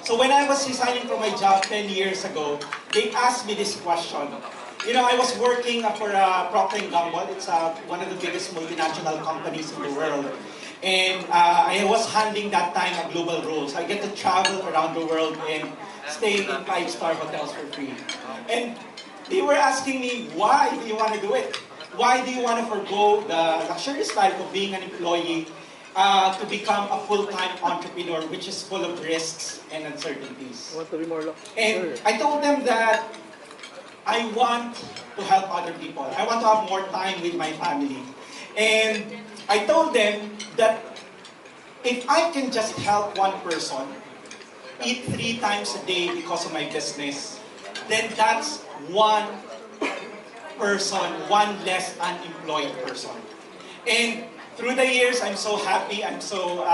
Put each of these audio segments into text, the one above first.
So when I was resigning from my job 10 years ago, they asked me this question. You know, I was working for Procter & Gamble. It's one of the biggest multinational companies in the world. And I was handling that time a global role. So I get to travel around the world and stay in 5-star hotels for free. And they were asking me, why do you want to do it? Why do you want to forgo the luxurious life of being an employee to become a full-time entrepreneur, which is full of risks and uncertainties? I want to be more And I told them that I want to help other people. I want to have more time with my family. And I told them that if I can just help one person eat 3 times a day because of my business, then that's one person, one less unemployed person. And through the years, I'm so happy, I'm so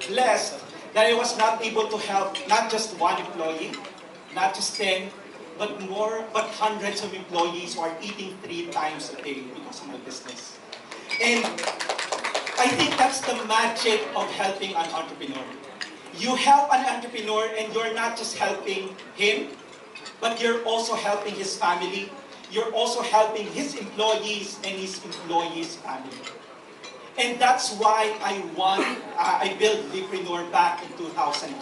blessed that I was not able to help not just one employee, not just 10, but hundreds of employees who are eating 3 times a day because of my business. And I think that's the magic of helping an entrepreneur. You help an entrepreneur and you're not just helping him, but you're also helping his family. You're also helping his employees and his employees' family. And that's why I built Leapreneur back in 2015,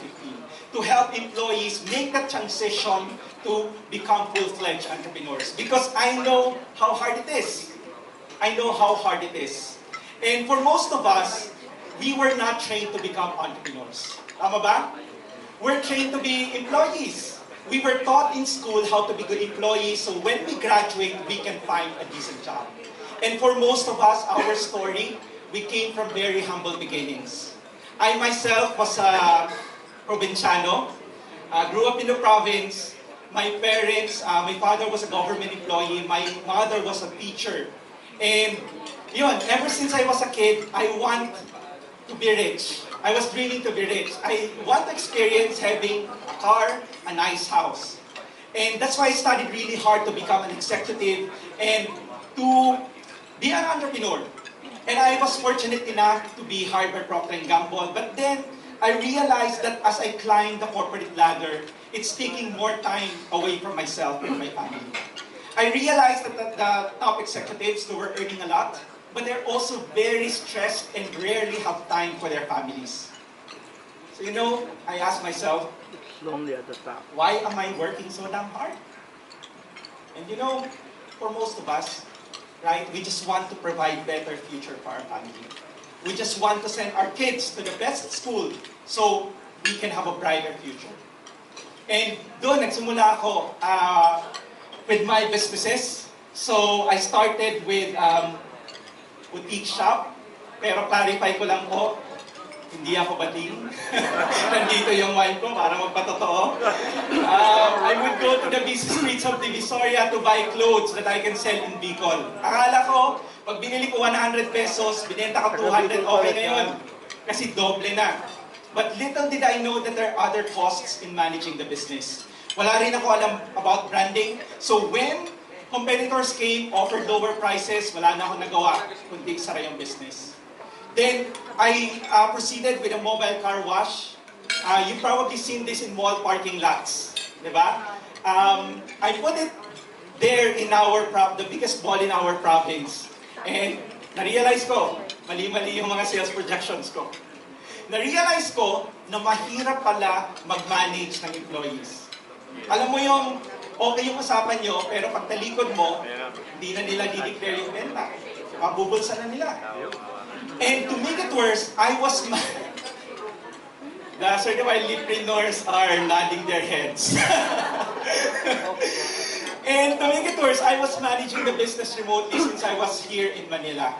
to help employees make that transition to become full-fledged entrepreneurs. Because I know how hard it is. I know how hard it is. And for most of us, we were not trained to become entrepreneurs. Tama ba? We're trained to be employees. We were taught in school how to be good employees, so when we graduate, we can find a decent job. And for most of us, our story, we came from very humble beginnings. I myself was a provinciano, grew up in the province. My parents, my father was a government employee, my mother was a teacher. And yun, ever since I was a kid, I want to be rich. I was dreaming to be rich. I want to experience having a car, a nice house. And that's why I studied really hard to become an executive and to be an entrepreneur. And I was fortunate enough to be hired by Procter & Gamble. But then I realized that as I climbed the corporate ladder, it's taking more time away from myself and my family. I realized that the top executives, they were earning a lot, but they're also very stressed and rarely have time for their families. So you know, I asked myself, lonely at the top. Why am I working so damn hard? And you know, for most of us, right, we just want to provide better future for our family. We just want to send our kids to the best school so we can have a brighter future. And doon, nagsimula ako with my businesses. So I started with boutique shop. Pero clarify ko lang po, hindi ako bating. Nandito yung wine ko para magpatotoo. I would go to the busy streets of Divisoria to buy clothes that I can sell in Bicol. Akala ko, pag binili ko 100 pesos, binenta ko 200, okay na yun. Kasi doble na. But little did I know that there are other costs in managing the business. Wala rin ako alam about branding. So when competitors came, offered lower prices, wala na akong nagawa, kundi sara yung business. Then, I proceeded with a mobile car wash. You've probably seen this in mall parking lots. Diba? I put it there in the biggest mall in our province. And na-realize ko, mali-mali yung mga sales projections ko. Na-realize ko na mahirap pala mag-manage ng employees. Alam mo yung okay yung usapan nyo, pero pag talikod mo, hindi na nila di-declare yung benta. Mabubulsa na nila. And to make it worse, I was the certified leapreneurs are nodding their heads. And to make it worse, I was managing the business remotely since I was here in Manila.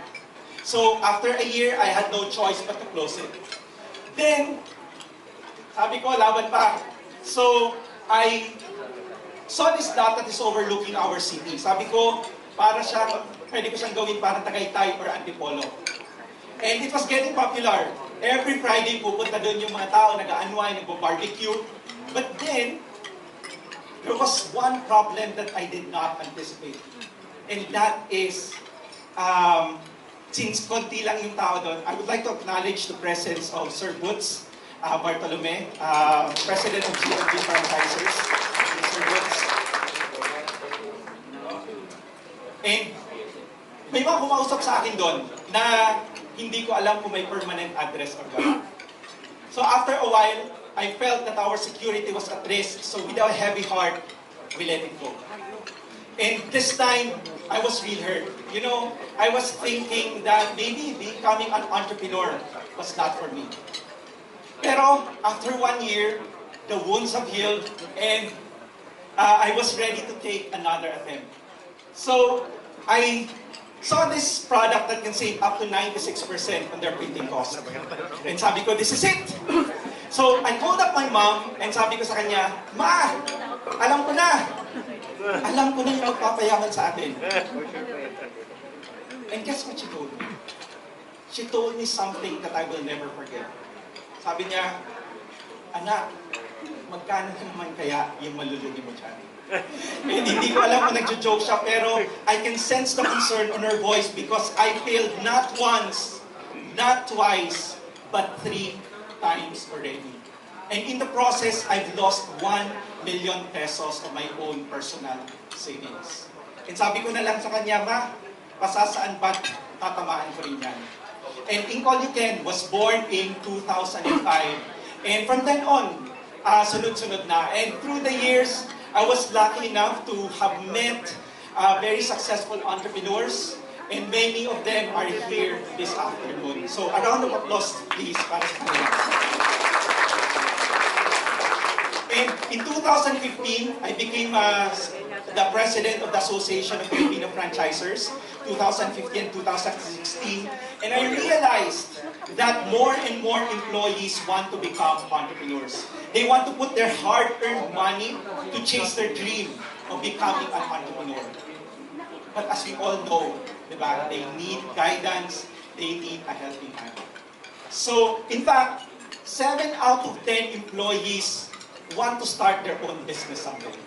So after a year, I had no choice but to close it. Then, sabi ko, laban pa. So, I saw this dot that is overlooking our city. Sabi ko, pwede ko siyang gawin parang Tagaytay or Antipolo. And it was getting popular. Every Friday, pupunta doon yung mga tao, nag-unwind, nag-barbecue. But then, there was one problem that I did not anticipate. And that is, since konti lang yung tao doon, I would like to acknowledge the presence of Sir Boots Bartolome, President of UNTV Franchisers. Sir Boots. And may mga kumausap sa akin doon na hindi ko alam kung may permanent address or not. So after a while, I felt that our security was at risk, so with a heavy heart, we let it go. And this time, I was real hurt. You know, I was thinking that maybe becoming an entrepreneur was not for me. Pero after 1 year, the wounds have healed, and I was ready to take another attempt. So I saw this product that can save up to 96% on their printing cost. And sabi ko, this is it! So I called up my mom and sabi ko sa kanya, Ma! Alam ko na! Alam ko na yung magpapayaman sa atin. And guess what she told me? She told me something that I will never forget. Sabi niya, anak, magkano naman kaya yung malulugi mo dyan? And hindi ko alam kung nagjo-joke siya, pero I can sense the concern on her voice because I failed not once, not twice, but 3 times already. And in the process, I've lost 1 million pesos of my own personal savings. And sabi ko na lang sa kanya, Ma, pasasaan ba't tatamaan ko rin yan? And Ink All You Can was born in 2005. And from then on, sunod-sunod na. And through the years, I was lucky enough to have met very successful entrepreneurs, and many of them are here this afternoon. So a round of applause, please, para sa kanila. And in 2015, I became the president of the Association of Filipino Franchisers, 2015 and 2016, and I realized that more and more employees want to become entrepreneurs. They want to put their hard-earned money to chase their dream of becoming an entrepreneur. But as we all know, diba, they need guidance, they need a helping hand. So, in fact, 7 out of 10 employees want to start their own business someday.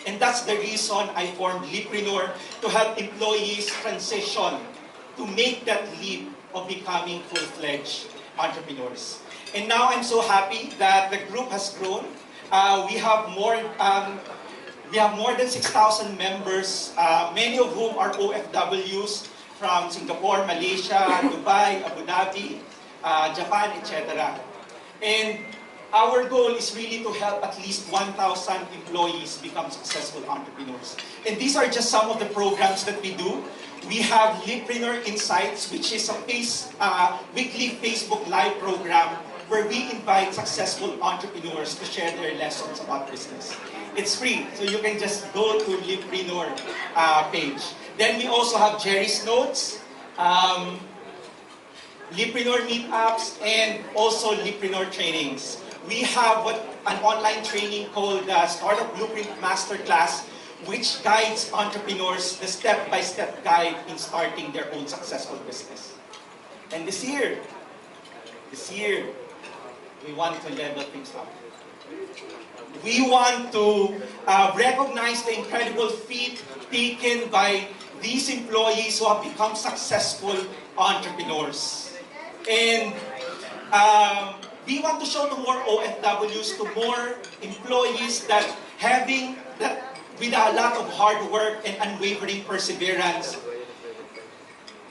And that's the reason I formed Leapreneur, to help employees transition to make that leap of becoming full-fledged entrepreneurs. And now I'm so happy that the group has grown. We have more than 6,000 members, many of whom are OFWs from Singapore, Malaysia, Dubai, Abu Dhabi, Japan, etc. And our goal is really to help at least 1,000 employees become successful entrepreneurs. And these are just some of the programs that we do. We have Leapreneur Insights, which is a weekly Facebook Live program where we invite successful entrepreneurs to share their lessons about business. It's free, so you can just go to Leapreneur page. Then we also have Jerry's Notes, Leapreneur Meetups, and also Leapreneur Trainings. We have an online training called Startup Blueprint Masterclass, which guides entrepreneurs the step-by-step guide in starting their own successful business. And this year, we want to level things up. We want to recognize the incredible feat taken by these employees who have become successful entrepreneurs. And we want to show to more OFWs, to more employees, that with a lot of hard work and unwavering perseverance,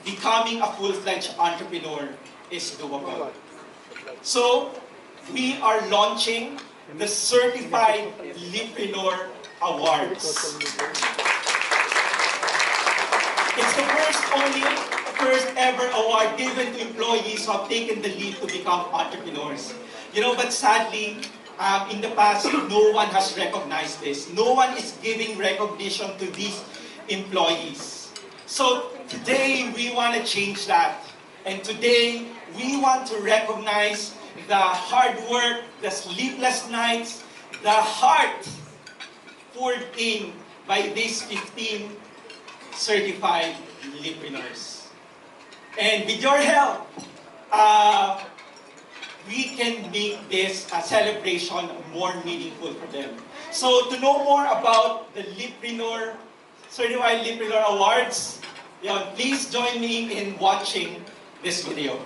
becoming a full-fledged entrepreneur is doable. So, we are launching the Certified Leapreneur Awards. It's the first ever award given to employees who have taken the leap to become entrepreneurs. You know, but sadly, in the past, no one has recognized this. No one is giving recognition to these employees. So today, we want to change that. And today, we want to recognize the hard work, the sleepless nights, the heart poured in by these 15 certified Leapreneurs. And with your help, we can make this celebration more meaningful for them. So to know more about the Leapreneur Certified Leapreneur Awards, Yun, please join me in watching this video.